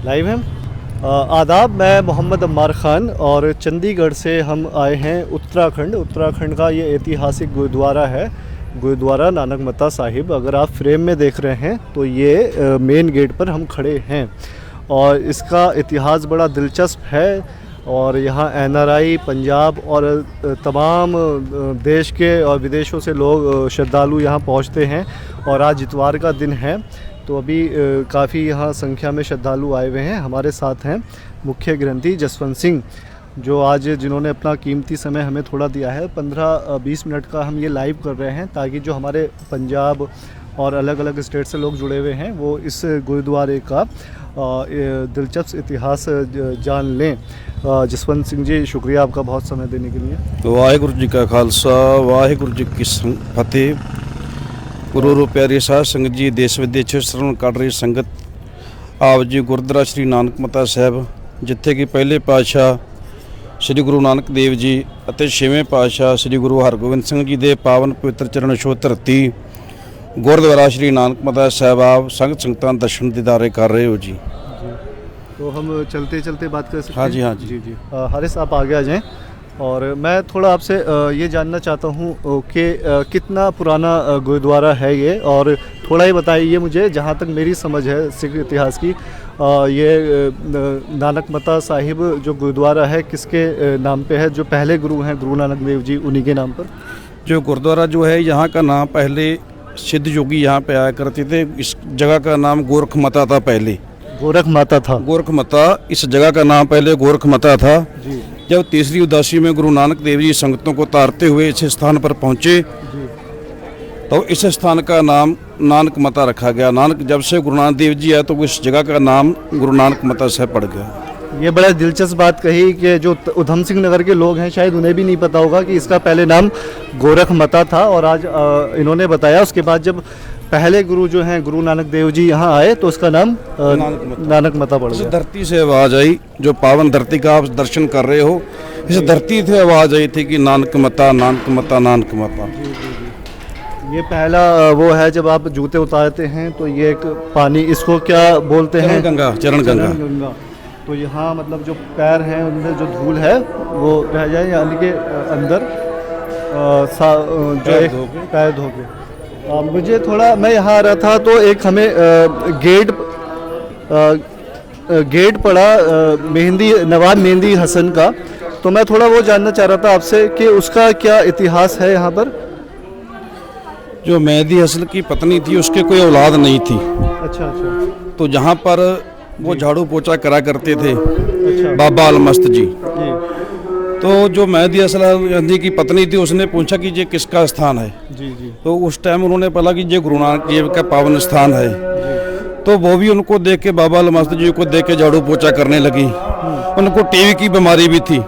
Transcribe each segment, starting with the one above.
Live हैं। आदाब, मैं मोहम्मद अम्मार ख़ान और चंडीगढ़ से हम आए हैं उत्तराखंड का ये ऐतिहासिक गुरुद्वारा है, गुरुद्वारा नानक मत्ता साहिब। अगर आप फ्रेम में देख रहे हैं तो ये मेन गेट पर हम खड़े हैं और इसका इतिहास बड़ा दिलचस्प है। और यहाँ NRI, पंजाब और तमाम देश के और विदेशों से लोग श्रद्धालु यहाँ पहुँचते हैं। और आज इतवार का दिन है तो अभी काफ़ी यहाँ संख्या में श्रद्धालु आए हुए हैं। हमारे साथ हैं मुख्य ग्रंथी जसवंत सिंह, जो आज जिन्होंने अपना कीमती समय हमें थोड़ा दिया है। 15-20 मिनट का हम ये लाइव कर रहे हैं ताकि जो हमारे पंजाब और अलग अलग स्टेट से लोग जुड़े हुए हैं वो इस गुरुद्वारे का दिलचस्प इतिहास जान लें। जसवंत सिंह जी, शुक्रिया आपका बहुत समय देने के लिए। वाहिगुरु जी का खालसा, वाहिगुरु जी की फतेह। गुरु प्यारे साध संगत जी, देश विदेश श्रवण कर रही संगत, आप जी गुरुद्वारा श्री नानक मत्ता साहिब, जिथे कि पहले पातशाह श्री गुरु नानक देव जी ਅਤੇ ਛੇਵੇਂ ਪਾਤਸ਼ਾਹ श्री गुरु हरगोबिंद सिंह जी के पावन पवित्र चरण छो धरती गुरुद्वारा श्री नानक मत्ता साहिब आप संगतां दर्शन दीदारे कर रहे हो जी। तो हम चलते चलते बात कर सकते हैं? हाँ जी, हाँ जी जी। हारिस, आप आगे आ जाएं। और मैं थोड़ा आपसे ये जानना चाहता हूँ कि कितना पुराना गुरुद्वारा है ये, और थोड़ा ही बताइए मुझे, जहाँ तक मेरी समझ है सिख इतिहास की। ये नानक मत्ता साहिब जो गुरुद्वारा है किसके नाम पे है? जो पहले गुरु हैं गुरु नानक देव जी, उन्हीं के नाम पर। जो गुरुद्वारा जो है यहाँ का नाम, पहले सिद्ध योगी यहाँ पे आया करते थे। इस जगह का नाम गोरख माता था। पहले गोरख माता था। गोरख माता, इस जगह का नाम पहले गोरख माता था जी। जब तीसरी उदासी में गुरु नानक देव जी संगतों को तारते हुए इस स्थान पर पहुँचे तो इस स्थान का नाम नानक मत्ता रखा गया। नानक जब से गुरु नानक देव जी आए तो इस जगह का नाम गुरु नानक मत्ता साहिब पड़ गया। ये बड़ा दिलचस्प बात कही कि जो उधम सिंह नगर के लोग हैं शायद उन्हें भी नहीं पता होगा कि इसका पहले नाम गोरख माता था, और आज इन्होंने बताया। उसके बाद जब पहले गुरु जो हैं गुरु नानक देव जी यहाँ आए तो उसका नाम नानक मत्ता पड़ गया। इस धरती से आवाज़ आई, जो पावन धरती का आप दर्शन कर रहे हो, इस धरती से आवाज़ आई थी कि नानक मत्ता, नानक मत्ता, नानक मत्ता। ये पहला वो है जब आप जूते उतारते हैं तो ये एक पानी, इसको क्या बोलते हैं? गंगा, चरण गंगा। तो यहाँ मतलब जो पैर हैं उनमें जो धूल है वो रह जाए, यानी कि अंदर जो एक पैर धो के। मुझे थोड़ा, मैं यहाँ आ रहा था तो एक हमें गेट पड़ा नवाब मेहंदी हसन का, तो मैं थोड़ा वो जानना चाह रहा था आपसे कि उसका क्या इतिहास है यहाँ पर। जो मेहंदी हसन की पत्नी थी उसके कोई औलाद नहीं थी। अच्छा। तो जहाँ पर वो झाड़ू पोछा करा करते थे अच्छा। बाबा अलमस्त जी। तो जो मेहंदी हसन जी की पत्नी थी उसने पूछा कि ये किसका स्थान है। जी। तो उस टाइम उन्होंने बोला कि ये गुरु नानक देव का पावन स्थान है। तो वो भी उनको देख के, बाबा अलमस्त जी को देख के झाड़ू पोछा करने लगी। उनको टीवी की बीमारी भी थी।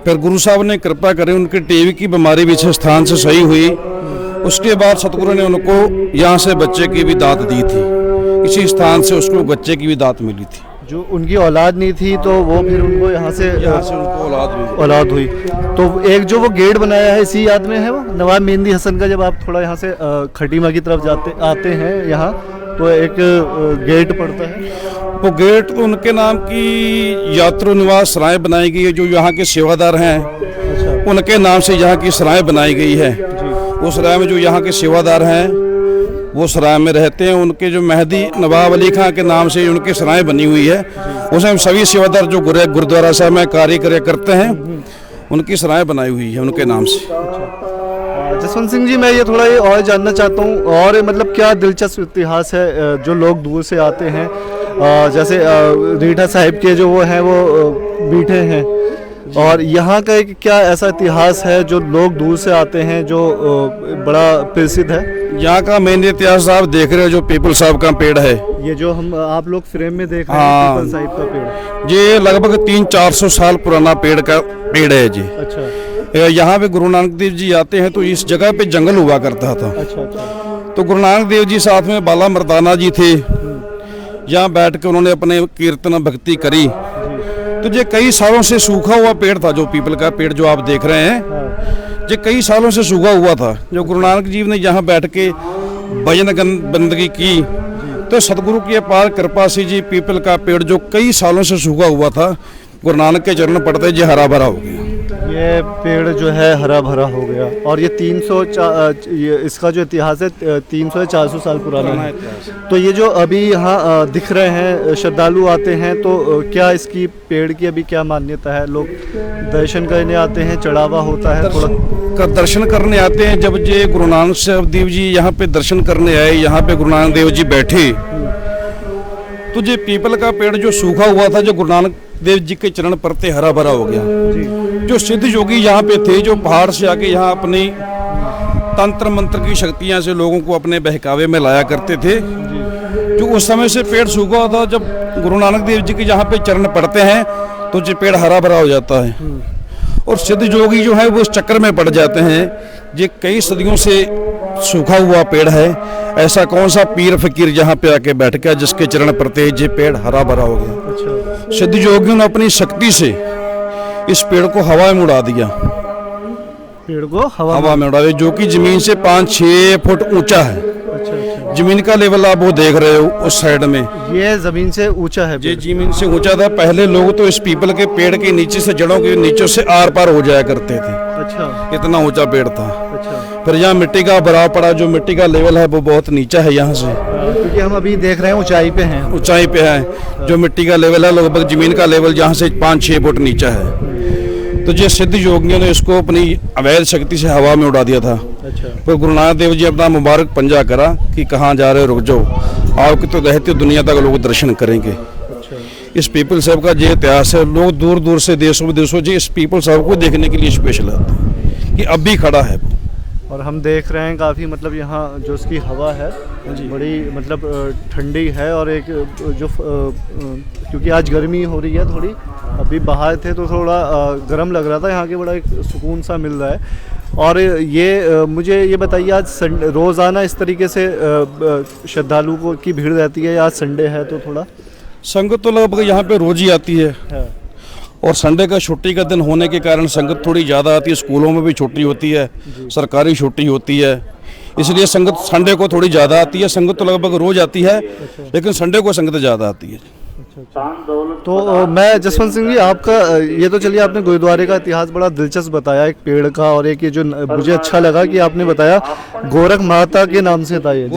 फिर गुरु साहब ने कृपा करी, उनकी टीवी की बीमारी भी इस स्थान से सही हुई। उसके बाद सतगुरु ने उनको यहाँ से बच्चे की भी दात दी थी। इसी स्थान से उसको बच्चे की भी दात मिली थी। जो उनकी औलाद नहीं थी तो वो फिर उनको यहाँ से उनको औलाद हुई। तो एक जो वो गेट बनाया है इसी याद में है वो नवाब मेहंदी हसन का। जब आप थोड़ा यहाँ से खटीमा की तरफ आते हैं यहाँ तो एक गेट पड़ता है। वो गेट तो उनके नाम की यात्रु निवास सराय बनाई गई है। जो यहाँ के सेवादार हैं अच्छा। उनके नाम से यहाँ की सराय बनाई गई है। उस सराय में जो यहाँ के सेवादार हैं वो सराय में रहते हैं। उनके जो मेहदी नवाब अली खां के नाम से उनकी सराय बनी हुई है। उसमें सभी सेवादार जो गुरुद्वारा साहब में कार्य करते हैं उनकी सराय बनाई हुई है उनके नाम से। जसवंत सिंह जी, मैं ये थोड़ा ये और जानना चाहता हूँ, और मतलब क्या दिलचस्प इतिहास है जो लोग दूर से आते हैं, जैसे रीठा साहिब के जो वो हैं वो बीठे हैं, और यहाँ का एक क्या ऐसा इतिहास है जो लोग दूर से आते हैं जो बड़ा प्रसिद्ध है? यहाँ का मेन इतिहास आप देख रहे हो, जो पीपल साहब का पेड़ है, ये जो हम आप लोग फ्रेम में देख रहे हैं पीपल साहिब का पेड़, ये लगभग 300-400 साल पुराना पेड़ है जी। अच्छा। यहाँ पे गुरु नानक देव जी आते हैं तो इस जगह पे जंगल हुआ करता था। अच्छा। तो गुरु नानक देव जी साथ में बाला मर्दाना जी थे। यहाँ बैठ के उन्होंने अपने कीर्तन भक्ति करी। तो ये कई सालों से सूखा हुआ पेड़ था, जो पीपल का पेड़ जो आप देख रहे हैं, ये कई सालों से सूखा हुआ था। जो गुरु नानक जी ने यहाँ बैठ के भजन बंदगी की तो सतगुरु की अपार कृपा से जी पीपल का पेड़ जो कई सालों से सूखा हुआ था, गुरु नानक के चरण पड़ते जी हरा भरा हो गया। ये पेड़ जो है हरा भरा हो गया और ये इसका जो इतिहास है 300 या 400 साल पुराना है। तो ये जो अभी यहाँ दिख रहे हैं, श्रद्धालु आते हैं, तो क्या इसकी पेड़ की अभी क्या मान्यता है? लोग दर्शन करने आते हैं, चढ़ावा होता है थोड़ा दर्शन करने आते हैं। जब ये गुरु नानक देव जी यहाँ पे दर्शन करने आए, यहाँ पे गुरु नानक देव जी बैठे, तो ये पीपल का पेड़ जो सूखा हुआ था, जो गुरु नानक देव जी के चरण पड़ते हरा भरा हो गया। जो सिद्ध योगी यहाँ पे थे, जो पहाड़ से आके यहाँ अपनी तंत्र मंत्र की शक्तियाँ से लोगों को अपने बहकावे में लाया करते थे, जो उस समय से पेड़ सूखा हुआ था। जब गुरु नानक देव जी के यहाँ पे चरण पड़ते हैं तो ये पेड़ हरा भरा हो जाता है और सिद्ध योगी जो है वो उस चक्कर में पड़ जाते हैं। ये कई सदियों से सूखा हुआ पेड़ है, ऐसा कौन सा पीर फकीर यहाँ पे आके बैठ गया जिसके चरण पड़ते ये पेड़ हरा भरा हो गया। अच्छा। सिद्ध योगियों ने अपनी शक्ति से इस पेड़ को हवा में उड़ा दिया, पेड़ को हवा में उड़ा दिया, जो कि जमीन से 5-6 फुट ऊंचा है। अच्छा अच्छा। जमीन का लेवल आप वो देख रहे हो उस साइड में, ये जमीन से ऊंचा है ये पेड़। जमीन से ऊंचा था। पहले लोग तो इस पीपल के पेड़ के नीचे से, जड़ों के नीचे से आर पार हो जाया करते थे, अच्छा इतना ऊंचा पेड़ था। अच्छा। फिर यहाँ मिट्टी का भराव पड़ा, जो मिट्टी का लेवल है वो बहुत नीचा है यहाँ से, क्योंकि हम अभी देख रहे हैं ऊंचाई पे हैं। ऊंचाई पे है। जो मिट्टी का लेवल है लगभग जमीन का लेवल यहाँ से 5-6 फुट नीचा है। तो ये सिद्ध योगियों ने इसको अपनी अवैध शक्ति से हवा में उड़ा दिया था। अच्छा। फिर गुरु नानक देव जी अपना मुबारक पंजा करा कि कहाँ जा रहे हो, रुक जाओ, आपकी तो रहती दुनिया तक लोग दर्शन करेंगे। अच्छा। इस पीपल साहब का ये इतिहास है, लोग दूर दूर से देशों विदेशों से इस पीपल साहब को देखने के लिए स्पेशल आते हैं कि अब भी खड़ा है। और हम देख रहे हैं काफ़ी, मतलब यहाँ जो इसकी हवा है बड़ी मतलब ठंडी है। और एक जो क्योंकि आज गर्मी हो रही है थोड़ी, अभी बाहर थे तो थोड़ा गर्म लग रहा था, यहाँ के बड़ा एक सुकून सा मिल रहा है। और ये मुझे ये बताइए, आज रोज़ाना इस तरीके से श्रद्धालु को की भीड़ रहती है या आज संडे है तो थोड़ा? संगत तो लगभग यहाँ पे रोज ही आती है और संडे का छुट्टी का दिन होने के कारण संगत थोड़ी ज़्यादा आती है। स्कूलों में भी छुट्टी होती है, सरकारी छुट्टी होती है, इसलिए संगत संडे को थोड़ी ज़्यादा आती है। संगत तो लगभग रोज आती है, लेकिन संडे को संगत ज़्यादा आती है। तो मैं जसवंत सिंह जी, आपका ये तो चलिए आपने गुरुद्वारे का इतिहास बड़ा दिलचस्प बताया, एक पेड़ का, और एक ये जो मुझे अच्छा लगा कि आपने बताया गोरख माता के नाम से था ये।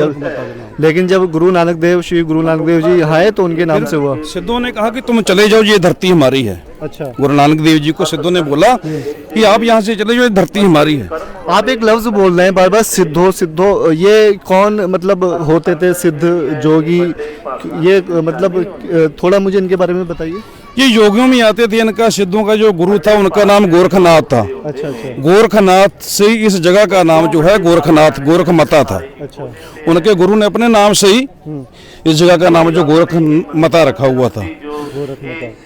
लेकिन जब गुरु नानक देव, श्री गुरु नानक देव जी यहाँ आए तो उनके नाम से हुआ। सिद्धों ने कहा कि तुम चले जाओ, ये धरती हमारी है। अच्छा। गुरु नानक देव जी को सिद्धों ने बोला कि आप यहाँ से चले जाओ, ये धरती हमारी है। आप एक लफ्ज बोल रहे हैं बार बार, सिद्धो सिद्धो, ये कौन मतलब होते थे सिद्ध जोगी? ये मतलब थोड़ा मुझे इनके बारे में बताइए। ये योगियों में आते थे। इनका सिद्धों का जो गुरु था उनका नाम गोरखनाथ था। अच्छा अच्छा। गोरखनाथ से इस जगह का नाम जो है गोरखनाथ, गोरखमता था। अच्छा। उनके गुरु ने अपने नाम से ही इस जगह का नाम जो गोरखमता रखा हुआ था।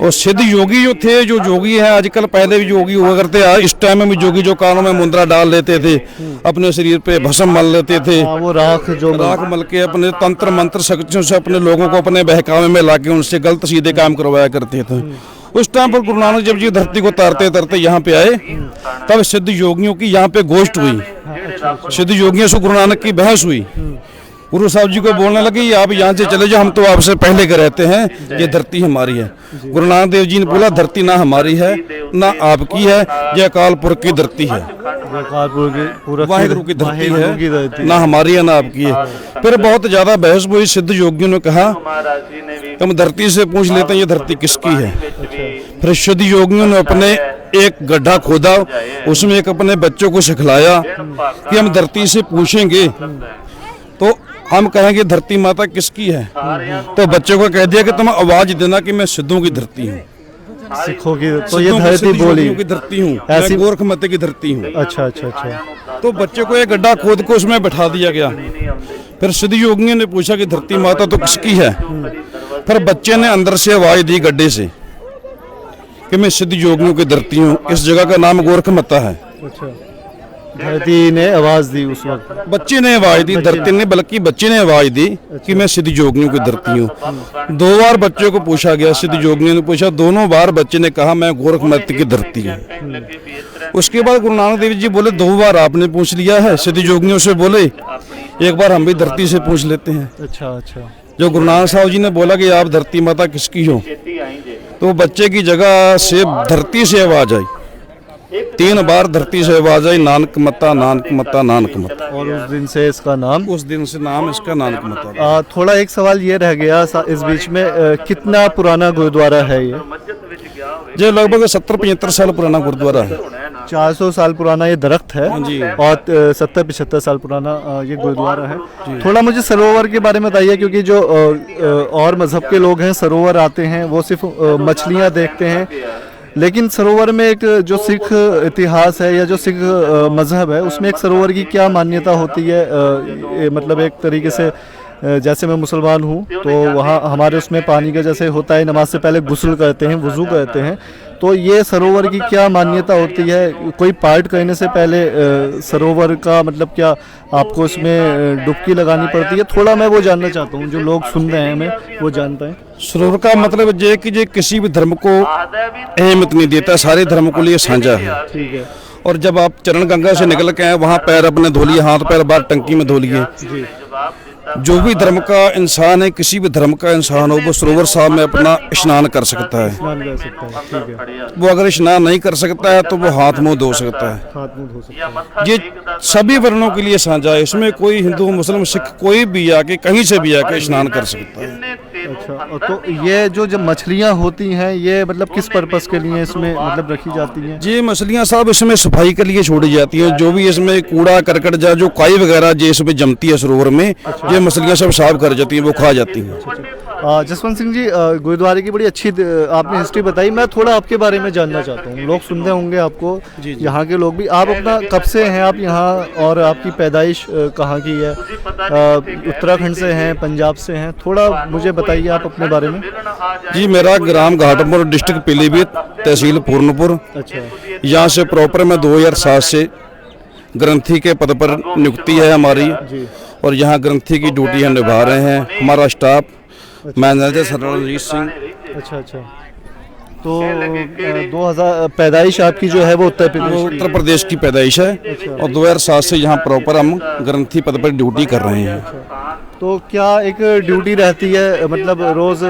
और सिद्ध योगी जो थे, जो जोगी है आजकल, पहले भी जोगी हुआ करते हैं, इस टाइम में भी जोगी जो कानों में मुंद्रा डाल लेते थे, अपने शरीर पे भस्म मल लेते थे, वो राख मल के अपने तंत्र मंत्र शक्तियों से अपने लोगों को अपने बहकावे में लाके उनसे गलत सीधे काम करवाया करते थे। उस टाइम पर गुरु नानक जब जी धरती को तारते तरते यहाँ पे आए, तब सिद्ध योगियों की यहाँ पे गोष्ठ हुई। सिद्ध योगियों से गुरु नानक की बहस हुई। गुरु साहब जी को बोलने लगे, आप यहाँ से चले जाओ, हम तो आपसे पहले के रहते हैं, ये धरती हमारी है। गुरु नानक देव जी ने बोला, धरती ना हमारी है ना आपकी है, ये अकाल पुरख की धरती है, वाहिगुरु की धरती है, ना हमारी है ना आपकी है। फिर बहुत ज्यादा बहस हुई। सिद्ध योगियों ने कहा हम धरती से पूछ लेते हैं ये धरती किसकी है। फिर सिद्ध योगियों ने अपने एक गड्ढा खोदा, उसमें एक अपने बच्चों को सिखलाया कि हम धरती से पूछेंगे तो हम कहेंगे धरती माता किसकी है। तो बच्चों को कह दिया कि तुम आवाज देना कि मैं सिद्धों की धरती हूँ, सिखोगी तो ये धरती बोली की धरती हूँ, ऐसी गोरखमते की धरती हूँ। अच्छा अच्छा अच्छा। तो बच्चे को एक गड्ढा खोद को उसमें बैठा दिया गया। फिर सिद्ध योगियों ने पूछा कि धरती माता तो किसकी है। फिर बच्चे ने अंदर से आवाज दी गड्ढे से कि मैं सिद्ध योगियों की धरती हूँ, इस जगह का नाम गोरखमता है। अच्छा। धरती ने आवाज दी उस वक्त, बच्चे ने आवाज दी, धरती ने बल्कि बच्चे ने आवाज दी कि मैं सिद्ध योगियों की धरती हूँ। 2 बार बच्चों को पूछा गया, सिद्ध योगियों ने पूछा, दोनों बार बच्चे ने कहा मैं गोरखमती की धरती हूँ। उसके बाद गुरु नानक देव जी बोले 2 बार आपने पूछ लिया है। सिद्ध योगियों से बोले एक बार हम भी धरती से पूछ लेते हैं। अच्छा अच्छा। जो गुरु नानक साहब जी ने बोला कि आप धरती माता किसकी हो, तो बच्चे की जगह से धरती से आवाज आई, 3 बार धरती से आवाज आई, नानक मता नानक मता नानक मता। और उस दिन से इसका नाम, उस दिन से नाम इसका नानक मता। थोड़ा एक सवाल ये रह गया इस बीच में, कितना पुराना गुरुद्वारा है ये? ये लगभग 70-75 साल पुराना गुरुद्वारा है। 400 साल पुराना ये दरख्त है जी। और 70-75 साल पुराना ये गुरुद्वारा है। थोड़ा मुझे सरोवर के बारे में बताइए, क्योंकि जो और मजहब के लोग हैं सरोवर आते हैं वो सिर्फ मछलियाँ देखते हैं, लेकिन सरोवर में एक जो सिख इतिहास है या जो सिख मजहब है उसमें एक सरोवर की क्या मान्यता होती है? मतलब एक तरीके से जैसे मैं मुसलमान हूँ तो वहाँ हमारे उसमें पानी का जैसे होता है, नमाज से पहले गुस्ल करते हैं, वुज़ू करते हैं, तो ये सरोवर की क्या मान्यता होती है? कोई पार्ट करने से पहले सरोवर का मतलब क्या आपको इसमें डुबकी लगानी पड़ती है? थोड़ा मैं वो जानना चाहता हूँ, जो लोग सुन रहे हैं हमें वो जान पाएँ। सरोवर का मतलब ये कि ये किसी भी धर्म को अहमियत नहीं देता, सारे धर्म को लिए साझा है। ठीक है। और जब आप चरण गंगा से निकल के आए, वहाँ पैर अपने धो लिए, हाथ पैर बाहर टंकी में धो लिए। जो भी धर्म का इंसान है, किसी भी धर्म का इंसान हो, वो सरोवर साहब में अपना स्नान कर सकता है। स्नान कर सकता है, ठीक है। वो अगर स्नान नहीं कर सकता है तो वो हाथ मुंह धो सकता है। हाथ मुंह धो सकता है। ये सभी वर्णों के लिए साझा है, इसमें कोई हिंदू मुस्लिम सिख कोई भी आके कहीं से भी आके स्नान कर सकता है। अच्छा, तो ये जो मछलियाँ होती हैं ये मतलब किस पर्पस के लिए इसमें मतलब रखी जाती हैं? ये मछलियाँ साहब इसमें सफाई के लिए छोड़ी जाती हैं, जो भी इसमें कूड़ा करकट जो काई वगैरह जो इसमें जमती है सरोवर में, ये मछलियाँ सब साफ कर जाती हैं, वो खा जाती हैं। जसवंत सिंह जी, गुरुद्वारे की बड़ी अच्छी आपने हिस्ट्री बताई, मैं थोड़ा आपके बारे में जानना चाहता हूँ। लोग सुनते होंगे आपको, यहाँ के लोग भी। आप अपना कब से हैं आप यहाँ, और आपकी पैदाइश कहाँ की है? उत्तराखंड से हैं, पंजाब से हैं? थोड़ा मुझे बताइए आप अपने बारे में। जी, मेरा ग्राम घाटमपुर, डिस्ट्रिक्ट पीलीभीत, तहसील पूर्णपुर। अच्छा। यहाँ से प्रॉपर में 2007 से ग्रंथी के पद पर नियुक्ति है हमारी, और यहाँ ग्रंथी की ड्यूटी हम निभा रहे हैं। हमारा स्टाफ मैनेजर सरवणजीत सिंह। अच्छा अच्छा। तो 2000 पैदाइश आपकी जो है वो उत्तर प्रदेश की पैदाइश है, और 2007 से यहाँ प्रॉपर हम ग्रंथी पद पर ड्यूटी कर रहे हैं। तो क्या एक ड्यूटी रहती है, मतलब रोज़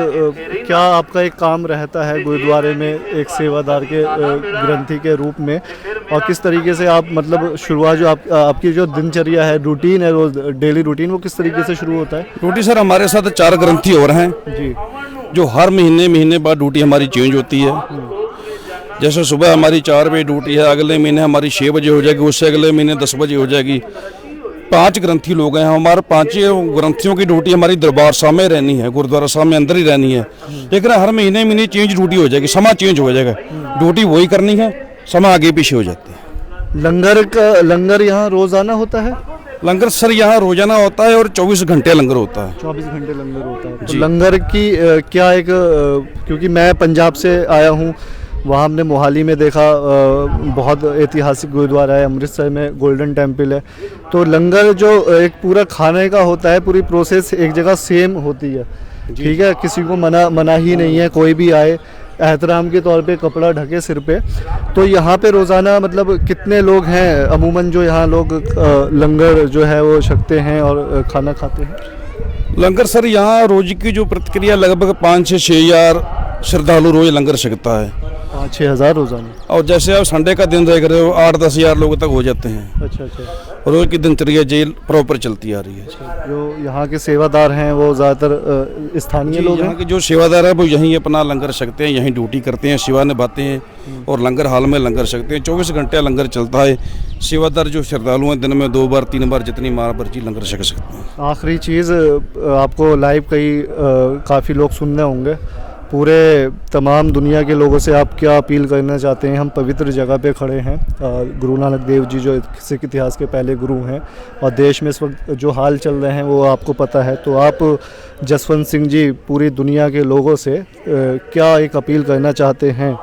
क्या आपका एक काम रहता है गुरुद्वारे में एक सेवादार के ग्रंथी के रूप में, और किस तरीके से आप मतलब शुरुआत जो आपकी जो दिनचर्या है, रूटीन है, रोज डेली रूटीन, वो किस तरीके से शुरू होता है? ड्यूटी सर हमारे साथ 4 ग्रंथी और हैं जी, जो हर महीने बाद ड्यूटी हमारी चेंज होती है। जैसे सुबह हमारी 4 बजे ड्यूटी है, अगले महीने हमारी 6 बजे हो जाएगी, उससे अगले महीने 10 बजे हो जाएगी। 5 ग्रंथी लोग हैं हमारे, 5 ग्रंथियों की ड्यूटी हमारी दरबार साहब में रहनी है, गुरुद्वारा साहब में अंदर ही रहनी है। लेकिन हर महीने चेंज ड्यूटी हो जाएगी, समय चेंज हो जाएगा, ड्यूटी वही करनी है, समय आगे पीछे हो जाते हैं। लंगर यहाँ रोजाना होता है? लंगर सर यहाँ रोजाना होता है, और 24 घंटे लंगर होता है। 24 घंटे लंगर होता है। तो लंगर की क्या एक, क्योंकि मैं पंजाब से आया हूँ, वहाँ हमने मोहाली में देखा बहुत ऐतिहासिक गुरुद्वारा है, अमृतसर में गोल्डन टेम्पल है। तो लंगर जो एक पूरा खाने का होता है, पूरी प्रोसेस एक जगह सेम होती है, ठीक है? किसी को मना ही नहीं है, कोई भी आए एहतराम के तौर पे कपड़ा ढके सिर पे। तो यहाँ पे रोज़ाना मतलब कितने लोग हैं अमूमन जो यहाँ लोग लंगर जो है वो छकते हैं और खाना खाते हैं? लंगर सर यहाँ रोज की जो प्रतिक्रिया लगभग 5 से 6 हज़ार श्रद्धालु रोज लंगर छकता है। 5-6 हज़ार रोजाना? और जैसे आप संडे का दिन देख रहे हो, 8-10 हज़ार लोग तक हो जाते हैं। अच्छा अच्छा। रोज की दिनचर्या जेल प्रॉपर चलती आ रही है। जो यहाँ के सेवादार हैं वो ज़्यादातर स्थानीय लोग हैं? यहाँ के जो सेवादार है वो यहीं अपना लंगर छकते हैं, यहीं ड्यूटी करते हैं, सेवा निभाते हैं, और लंगर हाल में लंगर छकते हैं। 24 घंटे लंगर चलता है। सेवादार जो श्रद्धालु हैं दिन में 2 बार 3 बार जितनी मर्जी लंगर छक सकते हैं। आखिरी चीज़, आपको लाइव काफ़ी लोग सुनने होंगे, पूरे तमाम दुनिया के लोगों से आप क्या अपील करना चाहते हैं? हम पवित्र जगह पे खड़े हैं, गुरु नानक देव जी जो सिख इतिहास के पहले गुरु हैं, और देश में इस वक्त जो हाल चल रहे हैं वो आपको पता है। तो आप जसवंत सिंह जी पूरी दुनिया के लोगों से क्या एक अपील करना चाहते हैं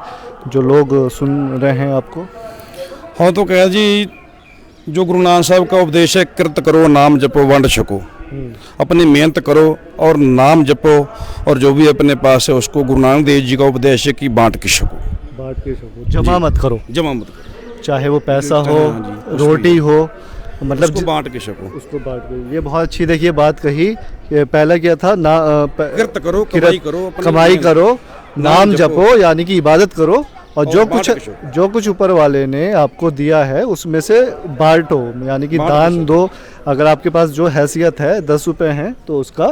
जो लोग सुन रहे हैं आपको? हाँ, तो कह जी, जो गुरु नानक साहब का उपदेश है, कृत करो नाम जपो वंड छको, अपनी मेहनत करो और नाम जपो, और जो भी अपने पास है उसको गुरु नानक देव जी का उपदेश है कि बांट के छको। जमा मत करो। जमा मत करो, चाहे वो पैसा हो, रोटी हो, मतलब उसको बांट के छको। उसको बांट के, ये बहुत अच्छी देखिए बात कही कि पहले क्या था ना, किरत करो, कमाई करो, अपने कमाई लिए करो, नाम जपो, यानी कि इबादत करो, और और जो कुछ ऊपर वाले ने आपको दिया है उसमें से बांटो, यानी कि दान दो। अगर आपके पास जो हैसियत है 10 रुपए हैं तो उसका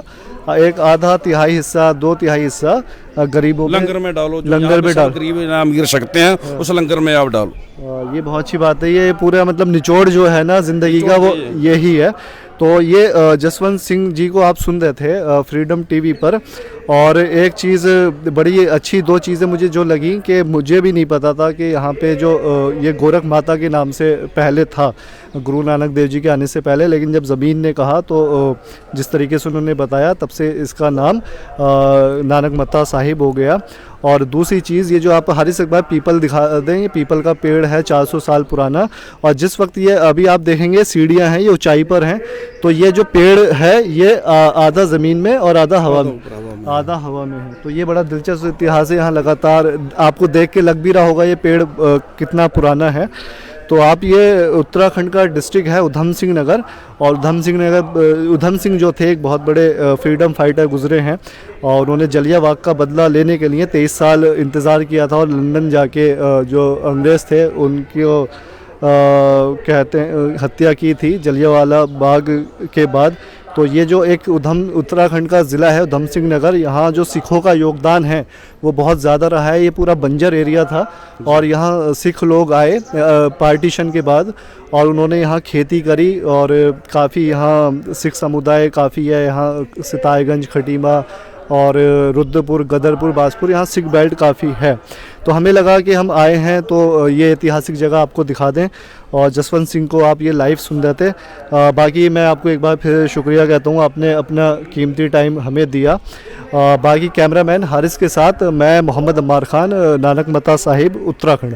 एक आधा तिहाई हिस्सा, 2/3 हिस्सा गरीबों लंगर में डालो, जो लंगर में डालो। गरीब ना अमीर सकते हैं उस लंगर में आप डालो। ये बहुत अच्छी बात है। ये पूरा मतलब निचोड़ जो है ना ज़िंदगी का, वो यही है। तो ये जसवंत सिंह जी को आप सुन रहे थे फ्रीडम टीवी पर। और एक चीज़ बड़ी अच्छी, 2 चीज़ें मुझे जो लगी कि मुझे भी नहीं पता था कि यहाँ पे जो ये गोरख माता के नाम से पहले था, गुरु नानक देव जी के आने से पहले, लेकिन जब ज़मीन ने कहा तो जिस तरीके से उन्होंने बताया तब से इसका नाम नानक मत्ता साहिब हो गया। और दूसरी चीज़, ये जो आप हरी सकबार पीपल दिखा दें, ये पीपल का पेड़ है 400 साल पुराना, और जिस वक्त ये अभी आप देखेंगे सीढ़ियाँ हैं, ये ऊंचाई पर हैं, तो ये जो पेड़ है ये आधा ज़मीन में और आधा हवा में है। तो ये बड़ा दिलचस्प इतिहास है। यहाँ लगातार आपको देख के लग भी रहा होगा ये पेड़ कितना पुराना है। तो आप, ये उत्तराखंड का डिस्ट्रिक्ट है उधम सिंह नगर, और उधम सिंह जो थे एक बहुत बड़े फ्रीडम फाइटर गुजरे हैं, और उन्होंने जलियांवाला बाग का बदला लेने के लिए 23 साल इंतज़ार किया था, और लंदन जाके जो अंग्रेज़ थे उनको कहते हैं हत्या की थी जलियांवाला बाग के बाद। तो ये जो एक उत्तराखंड का ज़िला है उधम सिंह नगर, यहाँ जो सिखों का योगदान है वो बहुत ज़्यादा रहा है। ये पूरा बंजर एरिया था, और यहाँ सिख लोग आए पार्टीशन के बाद, और उन्होंने यहाँ खेती करी, और काफ़ी यहाँ सिख समुदाय काफ़ी है। यहाँ सिताईगंज, खटीमा और रुद्रपुर, गदरपुर, बासपुर, यहाँ सिख बेल्ट काफ़ी है। तो हमें लगा कि हम आए हैं तो ये ऐतिहासिक जगह आपको दिखा दें, और जसवंत सिंह को आप ये लाइव सुन रहे थे। बाकी मैं आपको एक बार फिर शुक्रिया कहता हूँ, आपने अपना कीमती टाइम हमें दिया। बाकी कैमरामैन हारिस के साथ मैं मोहम्मद अम्मार खान, नानक मत्ता साहिब, उत्तराखंड।